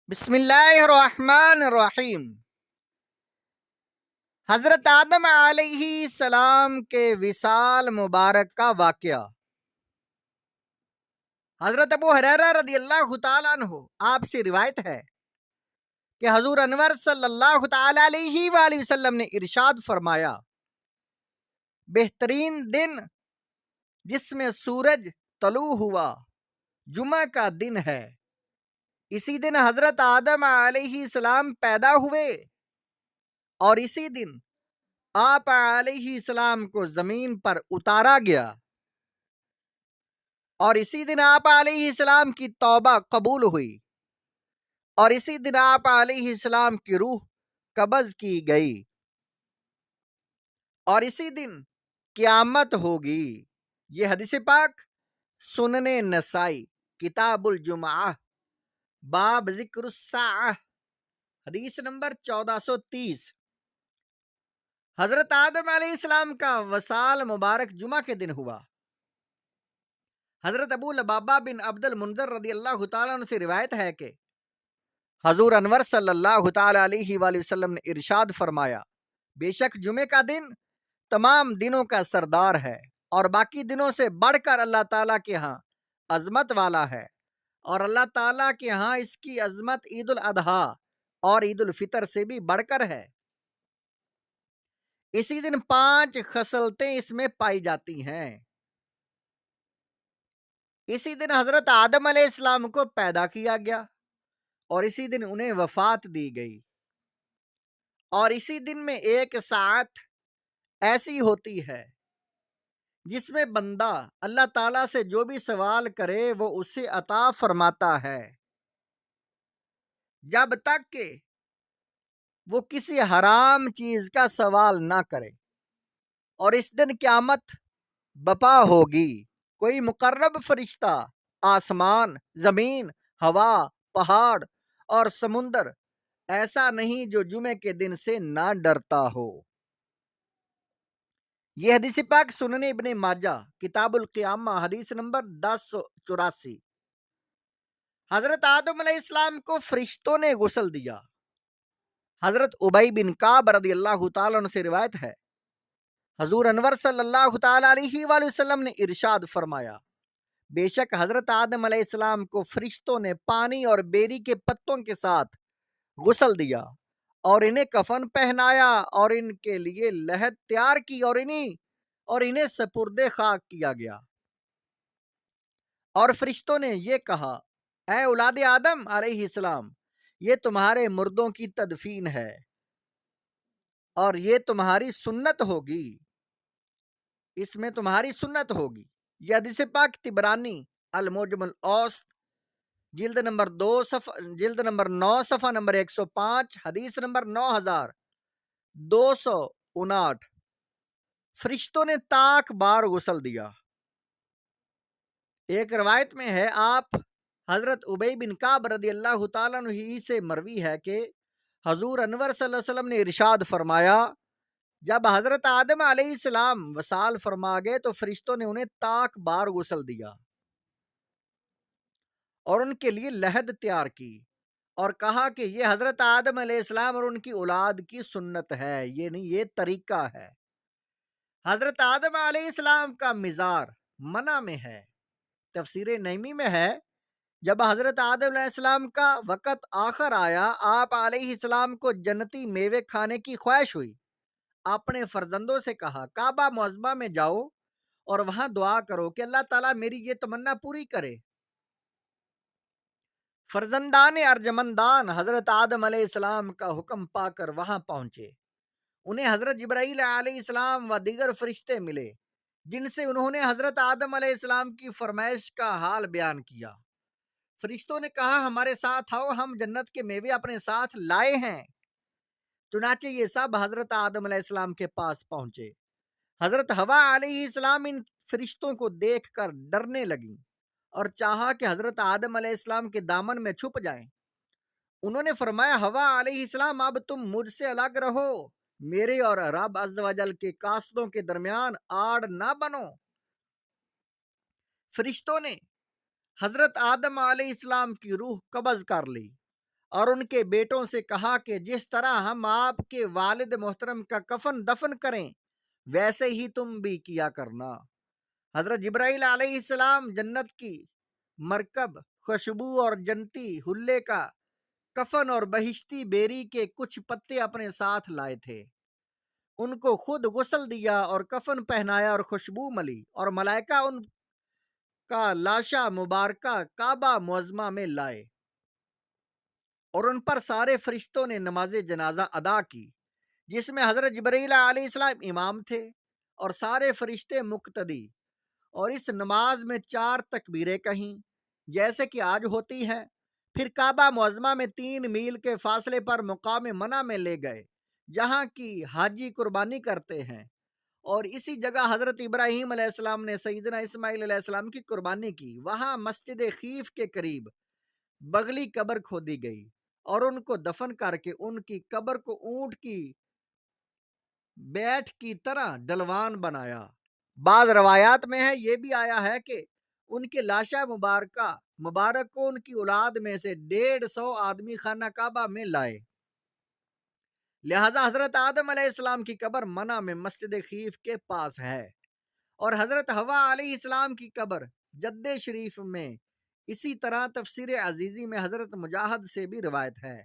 بسم اللہ الرحمن الرحیم۔ حضرت آدم علیہ السلام کے وصال مبارک کا واقعہ۔ حضرت ابو ہریرہ رضی اللہ تعالیٰ عنہ آپ سے روایت ہے کہ حضور انور صلی اللہ تعالیٰ علیہ وآلہ وسلم نے ارشاد فرمایا، بہترین دن جس میں سورج طلوع ہوا جمعہ کا دن ہے۔ اسی دن حضرت آدم علیہ السلام پیدا ہوئے اور اسی دن آپ علیہ السلام کو زمین پر اتارا گیا اور اسی دن آپ علیہ السلام کی توبہ قبول ہوئی اور اسی دن آپ علیہ السلام کی روح قبض کی گئی اور اسی دن قیامت ہوگی۔ یہ حدیث پاک سنن نسائی کتاب الجمعہ باب ذکر الساعہ حدیث نمبر 1430۔ حضرت آدم علیہ السلام کا وصال مبارک جمعہ کے دن ہوا۔ حضرت ابو لبابہ بن عبد المنذر رضی اللہ تعالیٰ عنہ سے روایت ہے کہ حضور انور صلی اللہ تعالیٰ علیہ وآلہ وسلم نے ارشاد فرمایا، بے شک جمعے کا دن تمام دنوں کا سردار ہے اور باقی دنوں سے بڑھ کر اللہ تعالیٰ کے ہاں عظمت والا ہے، اور اللہ تعالیٰ کے ہاں اس کی عظمت عید الاضحیٰ اور عید الفطر سے بھی بڑھ کر ہے۔ اسی دن 5 خصلتیں اس میں پائی جاتی ہیں۔ اسی دن حضرت آدم علیہ السلام کو پیدا کیا گیا اور اسی دن انہیں وفات دی گئی، اور اسی دن میں ایک ساعت ایسی ہوتی ہے جس میں بندہ اللہ تعالیٰ سے جو بھی سوال کرے وہ اسے عطا فرماتا ہے، جب تک کہ وہ کسی حرام چیز کا سوال نہ کرے۔ اور اس دن قیامت بپا ہوگی، کوئی مقرب فرشتہ آسمان، زمین، ہوا، پہاڑ اور سمندر ایسا نہیں جو جمعے کے دن سے نہ ڈرتا ہو۔ یہ حدیث پاک سنن ابن ماجہ کتاب القیامہ حدیث نمبر 1084۔ حضرت آدم علیہ السلام کو فرشتوں نے غسل دیا۔ حضرت ابی بن کعب رضی اللہ تعالیٰ عنہ سے روایت ہے، حضور انور صلی اللہ تعالیٰ علیہ وآلہ وسلم نے ارشاد فرمایا، بے شک حضرت آدم علیہ السلام کو فرشتوں نے پانی اور بیری کے پتوں کے ساتھ غسل دیا اور انہیں کفن پہنایا اور ان کے لیے لحد تیار کی اور انہیں سپرد خاک کیا گیا۔ اور فرشتوں نے یہ کہا، اے اولاد آدم علیہ السلام، یہ تمہارے مردوں کی تدفین ہے اور یہ تمہاری سنت ہوگی، اس میں تمہاری سنت ہوگی۔ یہ حدیث پاک طبرانی المعجم الاوسط جلد نمبر 9 صفحہ نمبر 105 حدیث نمبر 9259۔ فرشتوں نے تاک بار غسل دیا۔ ایک روایت میں ہے، آپ حضرت ابی بن کعب رضی اللہ تعالیٰ عنہ ہی سے مروی ہے کہ حضور انور صلی اللہ علیہ وسلم نے ارشاد فرمایا، جب حضرت آدم علیہ السلام وصال فرما گئے تو فرشتوں نے انہیں تاک بار غسل دیا اور ان کے لیے لحد تیار کی اور کہا کہ یہ حضرت آدم علیہ السلام اور ان کی اولاد کی سنت ہے، یہ نہیں، یہ طریقہ ہے۔ حضرت آدم علیہ السلام کا مزار منع میں ہے۔ تفسیر نعیمی میں ہے، جب حضرت آدم علیہ السلام کا وقت آخر آیا، آپ علیہ السلام کو جنتی میوے کھانے کی خواہش ہوئی۔ اپنے فرزندوں سے کہا، کعبہ معظمہ میں جاؤ اور وہاں دعا کرو کہ اللہ تعالیٰ میری یہ تمنا پوری کرے۔ فرزندان ارجمندان حضرت آدم علیہ السلام کا حکم پا کر وہاں پہنچے۔ انہیں حضرت جبرائیل علیہ السلام و دیگر فرشتے ملے جن سے انہوں نے حضرت آدم علیہ السلام کی فرمائش کا حال بیان کیا۔ فرشتوں نے کہا، ہمارے ساتھ آؤ، ہم جنت کے میوے اپنے ساتھ لائے ہیں۔ چنانچہ یہ سب حضرت آدم علیہ السلام کے پاس پہنچے۔ حضرت حوا علیہ السلام ان فرشتوں کو دیکھ کر ڈرنے لگیں اور چاہا کہ حضرت آدم علیہ السلام کے دامن میں چھپ جائیں۔ انہوں نے فرمایا، حوا علیہ السلام، اب تم مجھ سے الگ رہو، میرے اور رب عز و جل کے قاصدوں کے درمیان آڑ نہ بنو۔ فرشتوں نے حضرت آدم علیہ السلام کی روح قبض کر لی اور ان کے بیٹوں سے کہا کہ جس طرح ہم آپ کے والد محترم کا کفن دفن کریں ویسے ہی تم بھی کیا کرنا۔ حضرت جبرائیل علیہ السلام جنت کی مرکب، خوشبو اور جنتی حلے کا کفن اور بہشتی بیری کے کچھ پتے اپنے ساتھ لائے تھے۔ ان کو خود غسل دیا اور کفن پہنایا اور خوشبو ملی، اور ملائکہ ان کا لاشا مبارکہ کعبہ معظمہ میں لائے اور ان پر سارے فرشتوں نے نماز جنازہ ادا کی، جس میں حضرت جبرائیل علیہ السلام امام تھے اور سارے فرشتے مقتدی، اور اس نماز میں 4 تکبیریں کہیں جیسے کہ آج ہوتی ہیں۔ پھر کعبہ معظمہ میں 3 میل کے فاصلے پر مقام منع میں لے گئے جہاں کی حاجی قربانی کرتے ہیں، اور اسی جگہ حضرت ابراہیم علیہ السلام نے سیدنا اسماعیل علیہ السلام کی قربانی کی۔ وہاں مسجد خیف کے قریب بغلی قبر کھودی گئی اور ان کو دفن کر کے ان کی قبر کو اونٹ کی بیٹھ کی طرح ڈلوان بنایا۔ بعض روایات میں ہے یہ بھی آیا ہے کہ ان کے لاشا مبارک کو ان کی اولاد میں سے 150 آدمی خانہ کعبہ میں لائے، لہذا حضرت آدم علیہ السلام کی قبر منع میں مسجد خیف کے پاس ہے، اور حضرت حوا علیہ السلام کی قبر جدہ شریف میں۔ اسی طرح تفسیر عزیزی میں حضرت مجاہد سے بھی روایت ہے۔